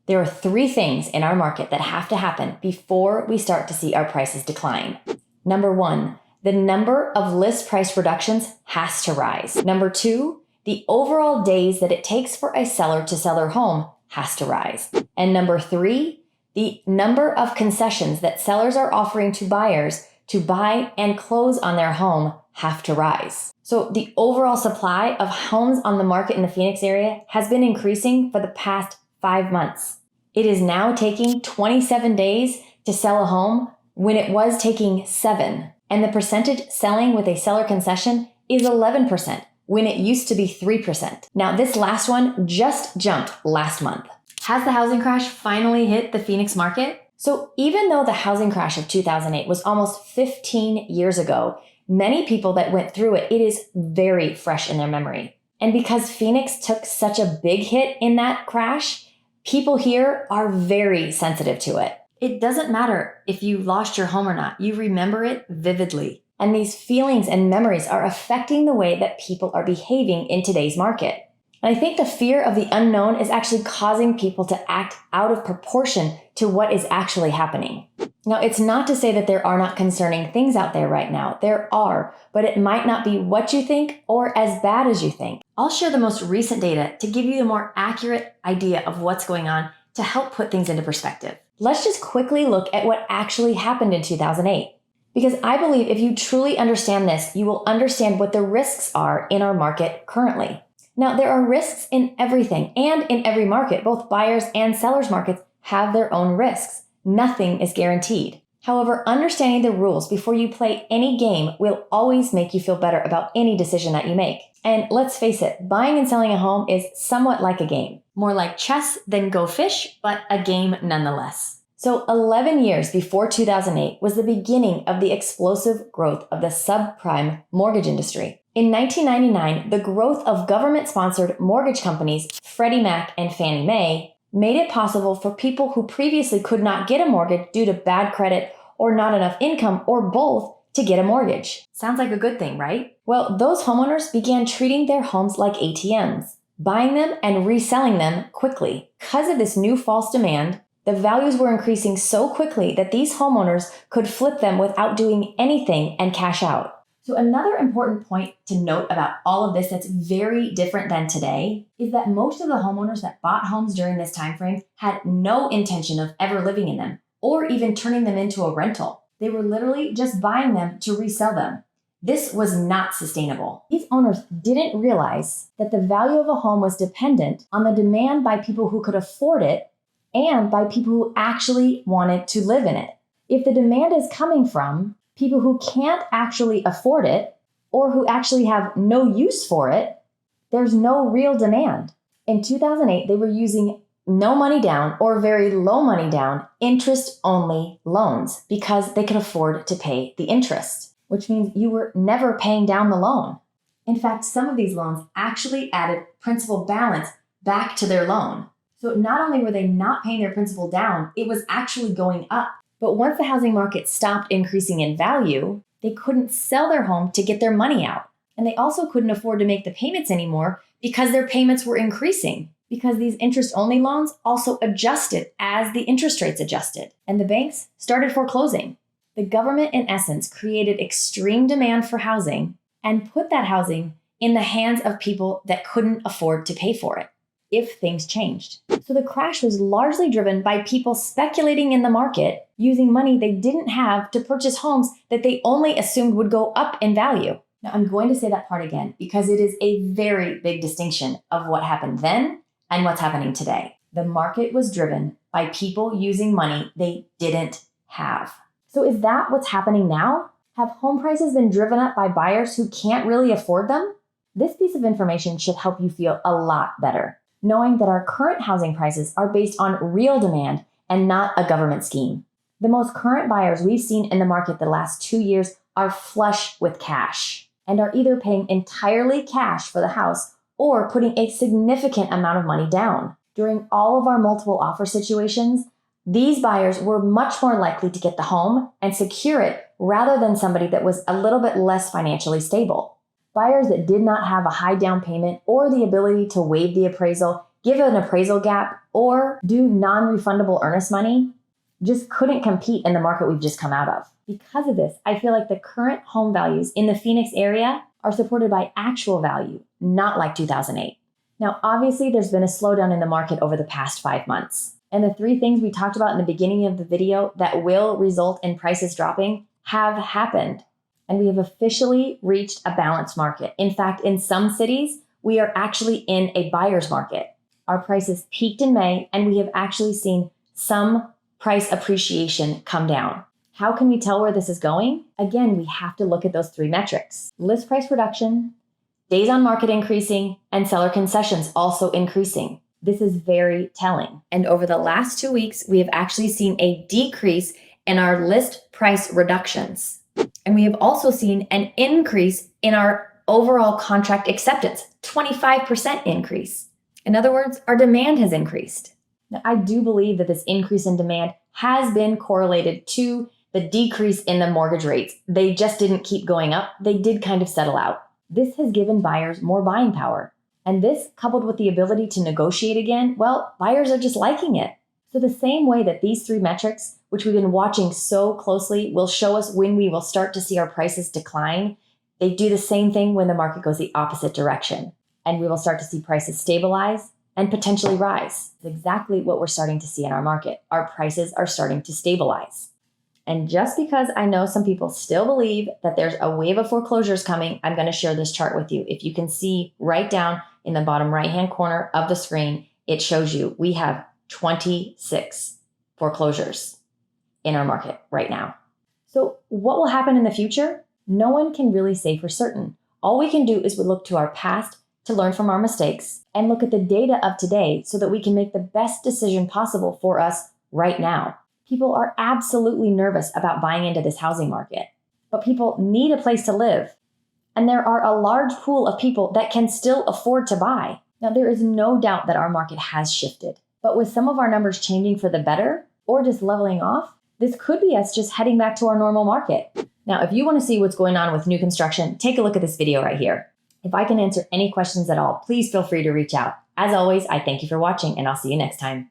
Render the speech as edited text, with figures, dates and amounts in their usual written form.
There are 3 things in our market that have to happen before we start to see our prices decline. Number 1, the number of list price reductions has to rise. Number 2, the overall days that it takes for a seller to sell their home has to rise. And number 3, the number of concessions that sellers are offering to buyers to buy and close on their home have to rise. So the overall supply of homes on the market in the Phoenix area has been increasing for the past 5 months. It is now taking 27 days to sell a home when it was taking 7. And the percentage selling with a seller concession is 11% when it used to be 3%. Now this last one just jumped last month. Has the housing crash finally hit the Phoenix market? So even though the housing crash of 2008 was almost 15 years ago, many people that went through it, it is very fresh in their memory. And because Phoenix took such a big hit in that crash, people here are very sensitive to it. It doesn't matter if you lost your home or not, you remember it vividly. And these feelings and memories are affecting the way that people are behaving in today's market. And I think the fear of the unknown is actually causing people to act out of proportion to what is actually happening. Now, it's not to say that there are not concerning things out there right now. There are, but it might not be what you think or as bad as you think. I'll share the most recent data to give you a more accurate idea of what's going on to help put things into perspective. Let's just quickly look at what actually happened in 2008. Because I believe if you truly understand this, you will understand what the risks are in our market currently. Now, there are risks in everything and in every market. Both buyers and sellers markets have their own risks. Nothing is guaranteed. However, understanding the rules before you play any game will always make you feel better about any decision that you make. And let's face it, buying and selling a home is somewhat like a game. More like chess than Go Fish, but a game nonetheless. So 11 years before 2008 was the beginning of the explosive growth of the subprime mortgage industry. In 1999, the growth of government-sponsored mortgage companies, Freddie Mac and Fannie Mae, made it possible for people who previously could not get a mortgage due to bad credit or not enough income or both to get a mortgage. Sounds like a good thing, right? Well, those homeowners began treating their homes like ATMs, buying them and reselling them quickly. Because of this new false demand, the values were increasing so quickly that these homeowners could flip them without doing anything and cash out. So another important point to note about all of this that's very different than today is that most of the homeowners that bought homes during this time frame had no intention of ever living in them or even turning them into a rental. They were literally just buying them to resell them. This was not sustainable. These owners didn't realize that the value of a home was dependent on the demand by people who could afford it and by people who actually wanted to live in it. If the demand is coming from people who can't actually afford it or who actually have no use for it, there's no real demand. In 2008, they were using no money down or very low money down, interest-only loans because they could afford to pay the interest, which means you were never paying down the loan. In fact, some of these loans actually added principal balance back to their loan. So not only were they not paying their principal down, it was actually going up. But once the housing market stopped increasing in value, they couldn't sell their home to get their money out. And they also couldn't afford to make the payments anymore because their payments were increasing. Because these interest-only loans also adjusted as the interest rates adjusted. And the banks started foreclosing. The government, in essence, created extreme demand for housing and put that housing in the hands of people that couldn't afford to pay for it if things changed. So the crash was largely driven by people speculating in the market using money they didn't have to purchase homes that they only assumed would go up in value. Now, I'm going to say that part again because it is a very big distinction of what happened then and what's happening today. The market was driven by people using money they didn't have. So is that what's happening now? Have home prices been driven up by buyers who can't really afford them? This piece of information should help you feel a lot better, knowing that our current housing prices are based on real demand and not a government scheme. The most current buyers we've seen in the market the last 2 years are flush with cash and are either paying entirely cash for the house or putting a significant amount of money down. During all of our multiple offer situations, these buyers were much more likely to get the home and secure it rather than somebody that was a little bit less financially stable. Buyers that did not have a high down payment or the ability to waive the appraisal, give an appraisal gap, or do non-refundable earnest money just couldn't compete in the market we've just come out of. Because of this, I feel like the current home values in the Phoenix area are supported by actual value, not like 2008. Now, obviously, there's been a slowdown in the market over the past 5 months. And the 3 things we talked about in the beginning of the video that will result in prices dropping have happened. And we have officially reached a balanced market. In fact, in some cities, we are actually in a buyer's market. Our prices peaked in May, and we have actually seen some price appreciation come down. How can we tell where this is going? Again, we have to look at those 3 metrics: list price reduction, days on market increasing, and seller concessions also increasing. This is very telling. And over the last 2 weeks, we have actually seen a decrease in our list price reductions. And we have also seen an increase in our overall contract acceptance, 25% increase. In other words, our demand has increased. Now, I do believe that this increase in demand has been correlated to the decrease in the mortgage rates. They just didn't keep going up. They did kind of settle out. This has given buyers more buying power. And this, coupled with the ability to negotiate again, well, buyers are just liking it. So the same way that these 3 metrics, which we've been watching so closely, will show us when we will start to see our prices decline, they do the same thing when the market goes the opposite direction. And we will start to see prices stabilize and potentially rise. It's exactly what we're starting to see in our market. Our prices are starting to stabilize. And just because I know some people still believe that there's a wave of foreclosures coming, I'm going to share this chart with you. If you can see right down in the bottom right-hand corner of the screen, it shows you we have 26 foreclosures in our market right now. So what will happen in the future? No one can really say for certain. All we can do is we look to our past to learn from our mistakes and look at the data of today so that we can make the best decision possible for us right now. People are absolutely nervous about buying into this housing market, but people need a place to live. And there are a large pool of people that can still afford to buy. Now, there is no doubt that our market has shifted, but with some of our numbers changing for the better or just leveling off, this could be us just heading back to our normal market. Now, if you want to see what's going on with new construction, take a look at this video right here. If I can answer any questions at all, please feel free to reach out. As always, I thank you for watching, and I'll see you next time.